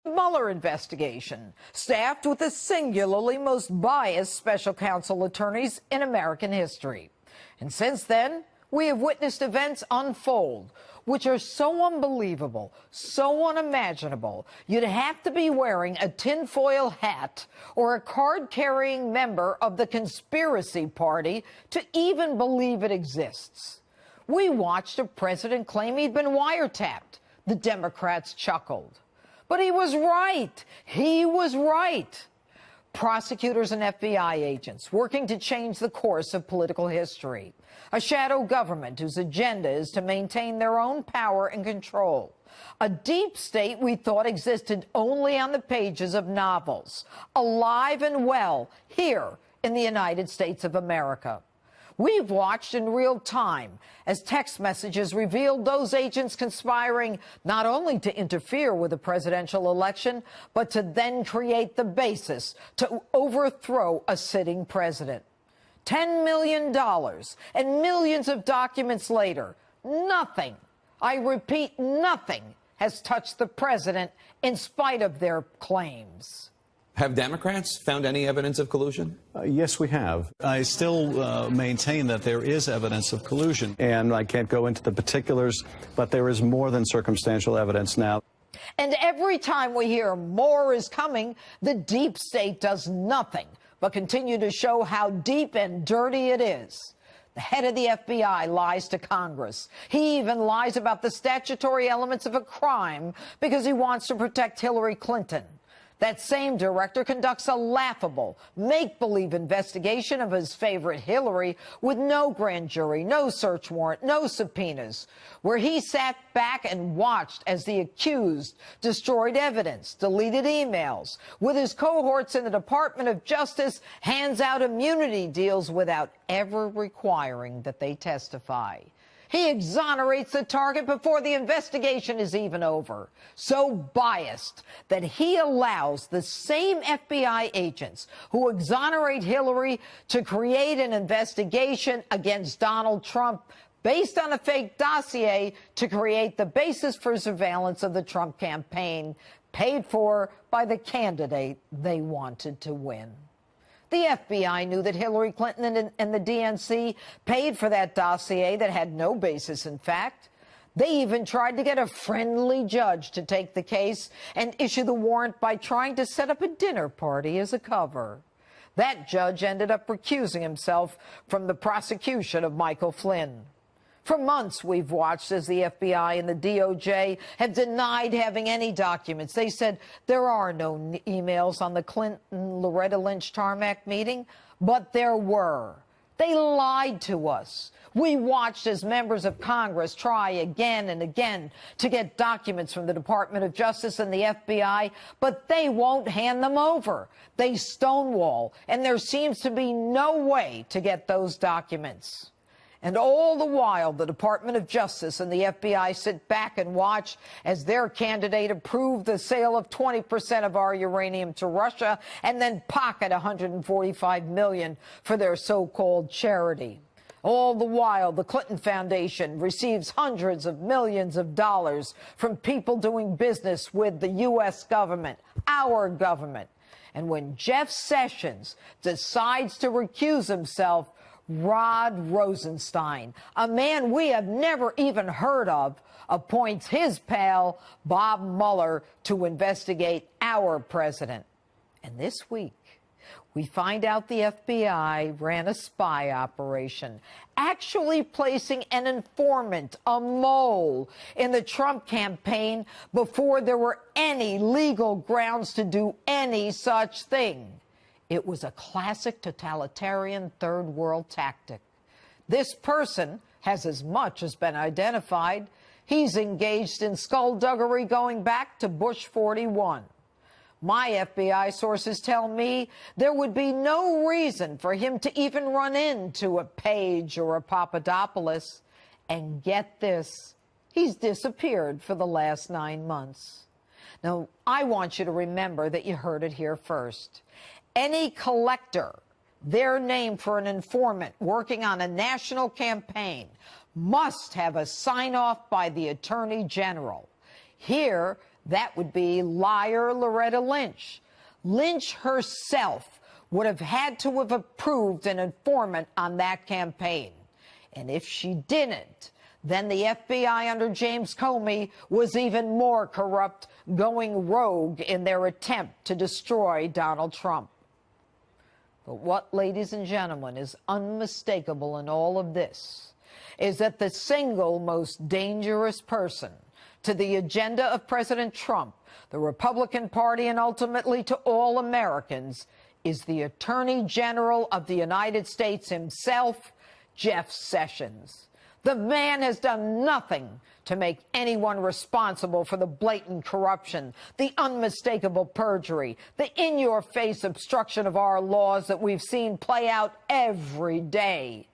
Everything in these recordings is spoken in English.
Mueller investigation, staffed with the singularly most biased special counsel attorneys in American history. And since then, we have witnessed events unfold, which are so unbelievable, so unimaginable, you'd have to be wearing a tinfoil hat or a card-carrying member of the conspiracy party to even believe it exists. We watched a president claim he'd been wiretapped. The Democrats chuckled. But he was right. He was right. Prosecutors and FBI agents working to change the course of political history. A shadow government whose agenda is to maintain their own power and control. A deep state we thought existed only on the pages of novels. Alive and well here in the United States of America. We've watched in real time as text messages revealed those agents conspiring not only to interfere with the presidential election, but to then create the basis to overthrow a sitting president. $10 million and millions of documents later, nothing, I repeat, nothing has touched the president in spite of their claims. Have Democrats found any evidence of collusion? Yes, we have. I still maintain that there is evidence of collusion, and I can't go into the particulars, but there is more than circumstantial evidence now. And every time we hear more is coming, the deep state does nothing but continue to show how deep and dirty it is. The head of the FBI lies to Congress. He even lies about the statutory elements of a crime because he wants to protect Hillary Clinton. That same director conducts a laughable, make-believe investigation of his favorite Hillary with no grand jury, no search warrant, no subpoenas, where he sat back and watched as the accused destroyed evidence, deleted emails, with his cohorts in the Department of Justice, hands out immunity deals without ever requiring that they testify. He exonerates the target before the investigation is even over. So biased that he allows the same FBI agents who exonerate Hillary to create an investigation against Donald Trump based on a fake dossier to create the basis for surveillance of the Trump campaign, paid for by the candidate they wanted to win. The FBI knew that Hillary Clinton and the DNC paid for that dossier that had no basis in fact. They even tried to get a friendly judge to take the case and issue the warrant by trying to set up a dinner party as a cover. That judge ended up recusing himself from the prosecution of Michael Flynn. For months, we've watched as the FBI and the DOJ have denied having any documents. They said there are no emails on the Clinton-Loretta Lynch tarmac meeting, but there were. They lied to us. We watched as members of Congress try again and again to get documents from the Department of Justice and the FBI, but they won't hand them over. They stonewall, and there seems to be no way to get those documents. And all the while, the Department of Justice and the FBI sit back and watch as their candidate approved the sale of 20% of our uranium to Russia and then pocket $145 million for their so-called charity. All the while, the Clinton Foundation receives hundreds of millions of dollars from people doing business with the U.S. government, our government. And when Jeff Sessions decides to recuse himself, Rod Rosenstein, a man we have never even heard of, appoints his pal, Bob Mueller, to investigate our president. And this week, we find out the FBI ran a spy operation, actually placing an informant, a mole, in the Trump campaign before there were any legal grounds to do any such thing. It was a classic totalitarian third world tactic. This person has as much as been identified. He's engaged in skullduggery going back to Bush 41. My FBI sources tell me there would be no reason for him to even run into a Page or a Papadopoulos. And get this, he's disappeared for the last 9 months. Now, I want you to remember that you heard it here first. Any collector, their name for an informant working on a national campaign, must have a sign-off by the Attorney General. Here, That would be liar Loretta Lynch. Lynch herself would have had to have approved an informant on that campaign. And if she didn't, then the FBI under James Comey was even more corrupt, going rogue in their attempt to destroy Donald Trump. But what, ladies and gentlemen, is unmistakable in all of this is that the single most dangerous person to the agenda of President Trump, the Republican Party, and ultimately to all Americans is the Attorney General of the United States himself, Jeff Sessions. The man has done nothing to make anyone responsible for the blatant corruption, the unmistakable perjury, the in-your-face obstruction of our laws that we've seen play out every day.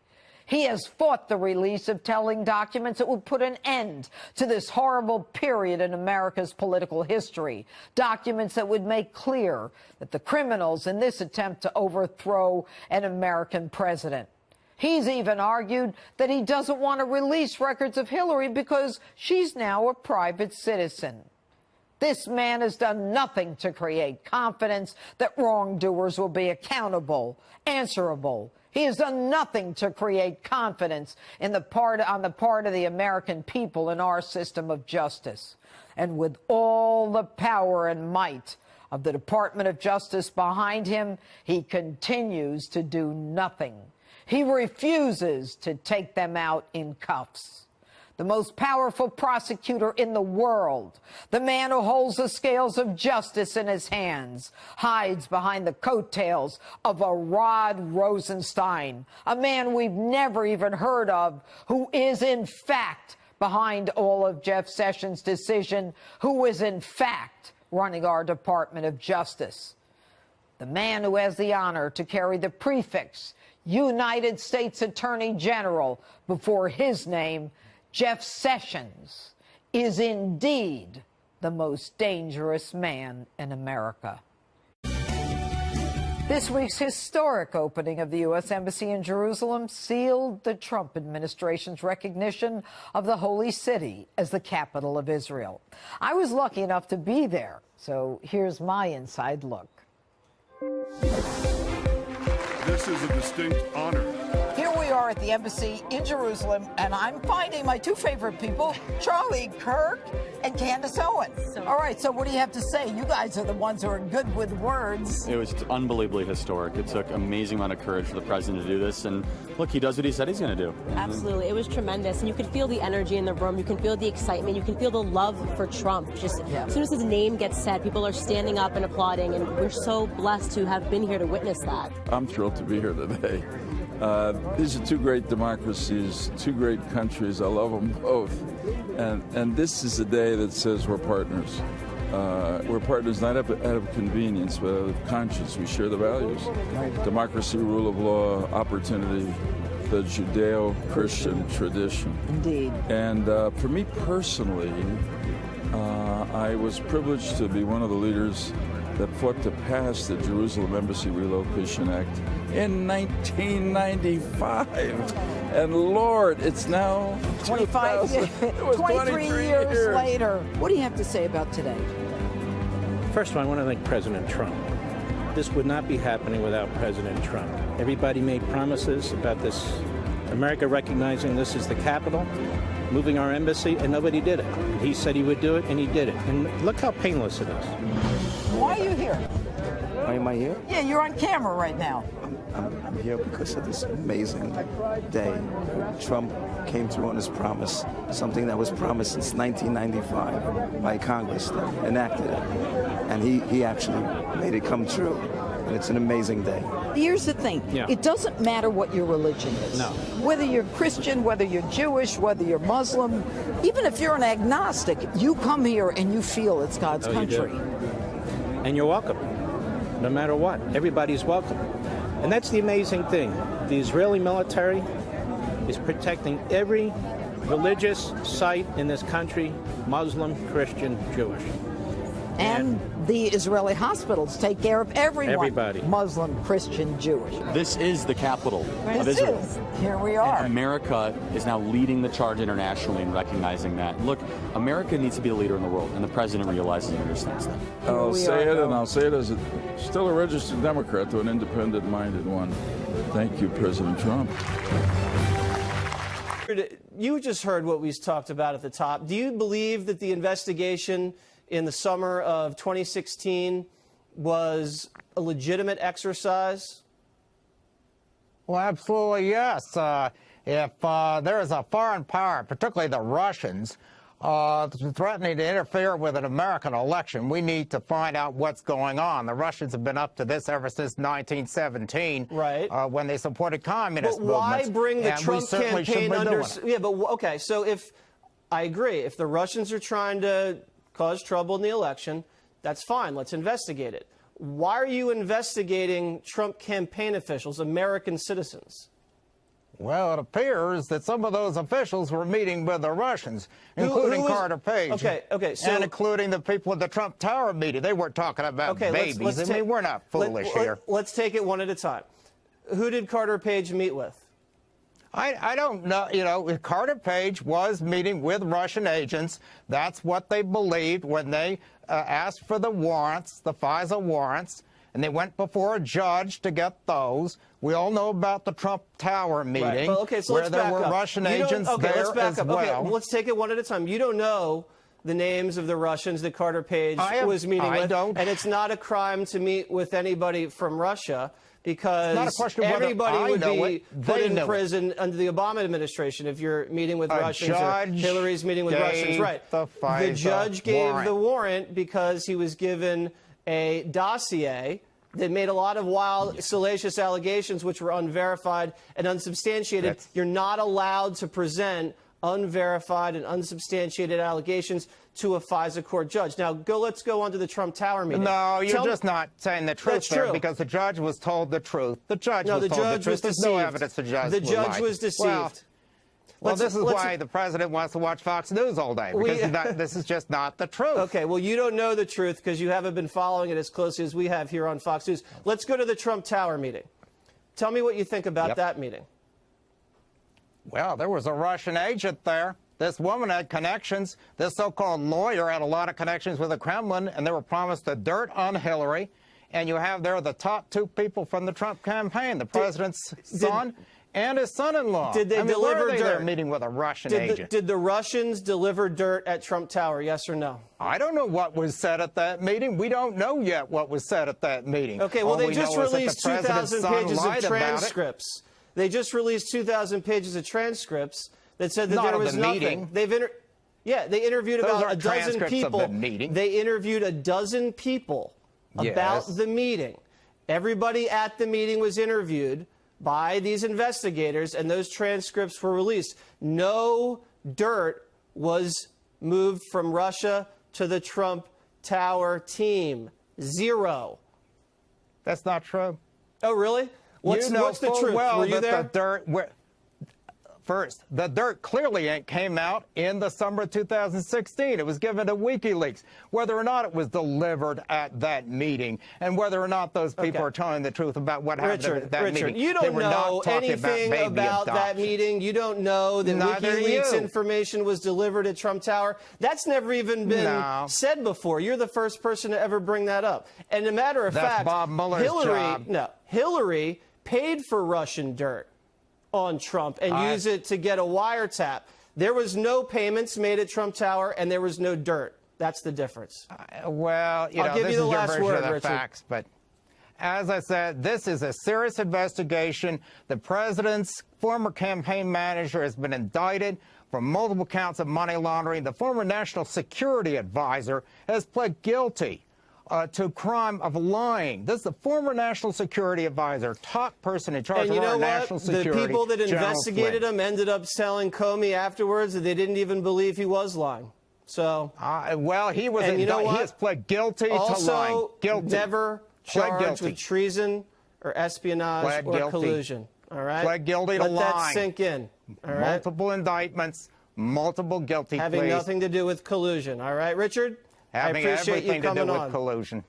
He has fought the release of telling documents that would put an end to this horrible period in America's political history, documents that would make clear that the criminals in this attempt to overthrow an American president. He's even argued that he doesn't want to release records of Hillary because she's now a private citizen. This man has done nothing to create confidence that wrongdoers will be accountable, answerable. He has done nothing to create confidence on the part of the American people in our system of justice. And with all the power and might of the Department of Justice behind him, he continues to do nothing. He refuses to take them out in cuffs. The most powerful prosecutor in the world, the man who holds the scales of justice in his hands, hides behind the coattails of a Rod Rosenstein, a man we've never even heard of, who is in fact behind all of Jeff Sessions' decision, who is in fact running our Department of Justice. The man who has the honor to carry the prefix United States Attorney General before his name, Jeff Sessions, is indeed the most dangerous man in America. This week's historic opening of the U.S. Embassy in Jerusalem sealed the Trump administration's recognition of the Holy City as the capital of Israel. I was lucky enough to be there, so here's my inside look. This is a distinct honor. Here we are at the embassy in Jerusalem, and I'm finding my two favorite people, Charlie Kirk and Candace Owens. All right, so what do you have to say? You guys are the ones who are good with words. It was unbelievably historic. It took an amazing amount of courage for the president to do this, and look, he does what he said he's going to do. Absolutely. It was tremendous, and you could feel the energy in the room. You can feel the excitement. You can feel the love for Trump. Just as soon as his name gets said, people are standing up and applauding, and we're so blessed to have been here to witness that. I'm thrilled to be here today. These are two great democracies, two great countries. I love them both. And this is a day that says we're partners. We're partners not out of convenience, but out of conscience. We share the values. Democracy, rule of law, opportunity, the Judeo-Christian tradition. Indeed. And for me personally, I was privileged to be one of the leaders that fought to pass the Jerusalem Embassy Relocation Act in 1995. And Lord, it's now 25 years, 23 years later. What do you have to say about today? First of all, I want to thank President Trump. This would not be happening without President Trump. Everybody made promises about this, America recognizing this is the capital, moving our embassy, and nobody did it. He said he would do it, and he did it. And look how painless it is. Why are you here? Why am I here? Yeah, you're on camera right now. I'm here because of this amazing day. Trump came through on his promise, something that was promised since 1995 by Congress that enacted it. And he actually made it come true. And it's an amazing day. Here's the thing. It doesn't matter what your religion is. No. Whether you're Christian, whether you're Jewish, whether you're Muslim, even if you're an agnostic, you come here and you feel it's God's country. You do. And you're welcome, no matter what. Everybody's welcome. And that's the amazing thing. The Israeli military is protecting every religious site in this country, Muslim, Christian, Jewish. And the Israeli hospitals take care of everyone. Everybody. Muslim, Christian, Jewish. This is the capital of This Israel. is. Here we are. And America is now leading the charge internationally in recognizing that. Look, America needs to be the leader in the world, and the president realizes and understands that. I'll say it, and I'll say it as still a registered Democrat, to an independent-minded one. Thank you, President Trump. You just heard what we talked about at the top. Do you believe that the investigation in the summer of 2016 was a legitimate exercise? Well, absolutely, yes. If there is a foreign power, particularly the Russians, threatening to interfere with an American election, we need to find out what's going on. The Russians have been up to this ever since 1917, right? When they supported communist movements. But why bring the Trump campaign under? Yeah, but okay. So if I agree, if the Russians are trying to cause trouble in the election, that's fine. Let's investigate it. Why are you investigating Trump campaign officials, American citizens? Well, it appears that some of those officials were meeting with the Russians, including Carter Page. Okay, so, and including the people at the Trump Tower meeting. They weren't talking about babies. I mean, we're not foolish here. Let's take it one at a time. Who did Carter Page meet with? I don't know. You know, Carter Page was meeting with Russian agents. That's what they believed when they asked for the warrants, the FISA warrants, and they went before a judge to get those. We all know about the Trump Tower meeting, right. Well, okay, so where there were Russian agents there as well. Okay, let's take it one at a time. You don't know the names of the Russians that Carter Page was meeting with, and it's not a crime to meet with anybody from Russia, because everybody would be put in prison under the Obama administration if you're meeting with Russians or Hillary's meeting with Russians. Right. The judge gave the warrant because he was given a dossier that made a lot of wild, salacious allegations which were unverified and unsubstantiated. You're not allowed to present unverified and unsubstantiated allegations to a FISA court judge. Now, let's go on to the Trump Tower meeting. No, you're just not saying the truth there, because the judge was told the truth. The judge was told the truth. There's no evidence the judge was deceived. Well, this is why the president wants to watch Fox News all day, because this is just not the truth. Okay, well, you don't know the truth because you haven't been following it as closely as we have here on Fox News. Let's go to the Trump Tower meeting. Tell me what you think about that meeting. Well, there was a Russian agent there. This woman had connections. This so-called lawyer had a lot of connections with the Kremlin, and they were promised the dirt on Hillary. And you have there the top two people from the Trump campaign, the president's son and his son-in-law. Did they deliver dirt? They're meeting with a Russian agent. Did the Russians deliver dirt at Trump Tower, yes or no? I don't know what was said at that meeting. We don't know yet what was said at that meeting. Okay, well, they just released 2,000 pages of transcripts. They just released 2,000 pages of transcripts that said that there was nothing. They interviewed about a dozen people. They interviewed a dozen people about the meeting. Everybody at the meeting was interviewed by these investigators, and those transcripts were released. No dirt was moved from Russia to the Trump Tower team. Zero. That's not true. Oh, really? What's the truth? Well, were you there? First, the dirt clearly came out in the summer of 2016. It was given to WikiLeaks. Whether or not it was delivered at that meeting, and whether or not those people are telling the truth about what happened at that meeting. You don't know anything about that meeting. You don't know that WikiLeaks information was delivered at Trump Tower. That's never even been said before. You're the first person to ever bring that up. And a matter of fact, Bob Mueller's job. Hillary paid for Russian dirt on Trump and use it to get a wiretap. There was no payments made at Trump Tower, and there was no dirt. That's the difference. Well, you know, this is your version of the facts, but as I said, this is a serious investigation. The president's former campaign manager has been indicted for multiple counts of money laundering. The former national security advisor has pled guilty to crime of lying. This is the former national security advisor, top person in charge of our national security. The people that investigated him ended up telling Comey afterwards that they didn't even believe he was lying. So, well, he was. And you know what? He has pled guilty to lying. Guilty. Never charged with treason or espionage or collusion. All right. Pled guilty to lying. Let that sink in. All right. Multiple indictments, multiple guilty pleas. Having nothing to do with collusion. All right, Richard. having everything to do with collusion.